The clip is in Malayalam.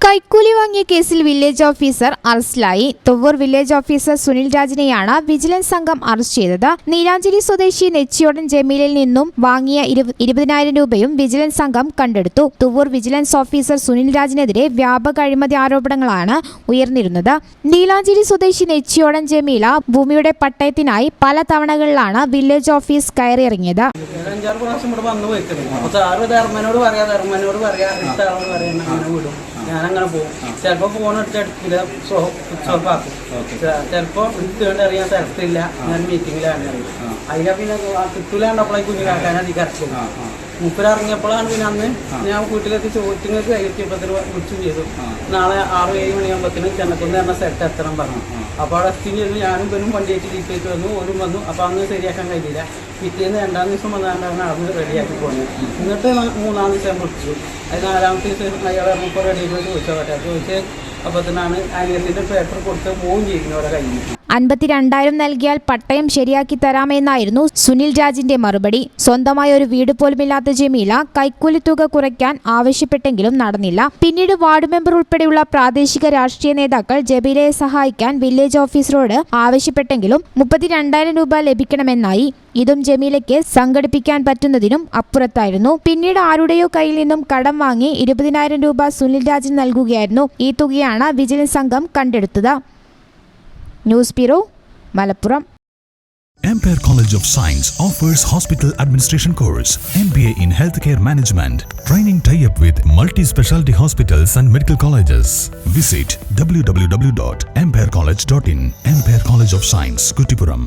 കൈക്കൂലി വാങ്ങിയ കേസിൽ വില്ലേജ് ഓഫീസർ അറസ്റ്റിലായി. തുവ്വൂർ വില്ലേജ് ഓഫീസർ സുനിൽ രാജിനെയാണ് വിജിലൻസ് സംഘം അറസ്റ്റ് ചെയ്തത്. നീലാഞ്ചേരി സ്വദേശി നെച്ചിയോടൻ ജമീലിൽ നിന്നും വാങ്ങിയ 20,000 രൂപയും വിജിലൻസ് സംഘം കണ്ടെടുത്തു. തുവ്വൂർ വിജിലൻസ് ഓഫീസർ സുനിൽ രാജിനെതിരെ വ്യാപക അഴിമതി ആരോപണങ്ങളാണ് ഉയർന്നിരുന്നത്. നീലാഞ്ചേരി സ്വദേശി നെച്ചിയോടൻ ജമീല ഭൂമിയുടെ പട്ടയത്തിനായി പല തവണകളിലാണ് വില്ലേജ് ഓഫീസ് കയറിയിറങ്ങിയത്. ഞാനങ്ങനെ പോകും. ചിലപ്പോൾ ഫോൺ എടുത്തെടുക്കില്ല, സ്വിച്ച് ഓഫ് ആക്കും. ചിലപ്പോൾ വിളിച്ചുകൊണ്ട് അറിയാൻ സ്ഥലത്തില്ല, ഞാൻ മീറ്റിങ്ങിലാണ്. അതിനെ പിന്നെ കിട്ടൂലാണ്ടപ്പോഴേ കുഞ്ഞിലാക്കാൻ അധികം കറച്ചില്ല. മൂപ്പരിറങ്ങിയപ്പോഴാണ് പിന്നെ അന്ന് ഞാൻ വീട്ടിലെത്തി ചോദിച്ചങ്ങൾക്ക് കയ്യെത്തിയപ്പത്തിന് വിളിച്ചും ചെയ്തു. നാളെ 6-7 മണിയാകുമ്പോഴത്തേനും ചെന്നക്കുന്ന് പറഞ്ഞ സ്ഥലത്ത് എത്തണം പറഞ്ഞു. അപ്പോൾ അവിടെ എത്തി ചെയ്തു. ഞാനും പെരും വണ്ടിയായിട്ട് ജീപ്പേറ്റ് വന്നു, ഓരും വന്നു. അപ്പോൾ അന്ന് ശരിയാക്കാൻ കഴിഞ്ഞില്ല. പിറ്റേന്ന് 2-ാം ദിവസം വന്നാണ്ടാണ് അന്ന് റെഡിയാക്കി പോകുന്നത്. എന്നിട്ട് 3-ാം ദിവസം വിളിച്ചു. അത് 4-ാമത്തെ ദിവസം അയാളെ ഇപ്പോൾ റെഡിയാക്കി ചോദിച്ചാൽ പറ്റാ ചോദിച്ച് അപ്പത്തിനാണ് അനിയത്തിൻ്റെ പേപ്പർ കൊടുത്ത് മൂവ് ചെയ്യുന്നവരെ കഴിഞ്ഞു. 52,000 നൽകിയാൽ പട്ടയം ശരിയാക്കി തരാമെന്നായിരുന്നു സുനിൽ രാജിന്റെ മറുപടി. സ്വന്തമായ ഒരു വീട് പോലുമില്ലാത്ത ജമീല കൈക്കൂലി തുക കുറയ്ക്കാൻ ആവശ്യപ്പെട്ടെങ്കിലും നടന്നില്ല. പിന്നീട് വാർഡ് മെമ്പർ ഉൾപ്പെടെയുള്ള പ്രാദേശിക രാഷ്ട്രീയ നേതാക്കൾ ജമീലയെ സഹായിക്കാൻ വില്ലേജ് ഓഫീസറോട് ആവശ്യപ്പെട്ടെങ്കിലും 32,000 രൂപ ലഭിക്കണമെന്നായി. ഇതും ജമീലയ്ക്ക് സംഘടിപ്പിക്കാൻ പറ്റുന്നതിനും അപ്പുറത്തായിരുന്നു. പിന്നീട് ആരുടെയോ കയ്യിൽ നിന്നും കടം വാങ്ങി 20,000 രൂപ സുനിൽ രാജിന് നൽകുകയായിരുന്നു. ഈ തുകയാണ് വിജിലൻസ് സംഘം കണ്ടെടുത്തത്. News bureau, Malappuram. Ampere College of Science offers hospital administration course, MBA in healthcare management, training tie-up with multi-specialty hospitals and medical colleges. Visit www.amperecollege.in. Ampere College of Science, Kuttipuram.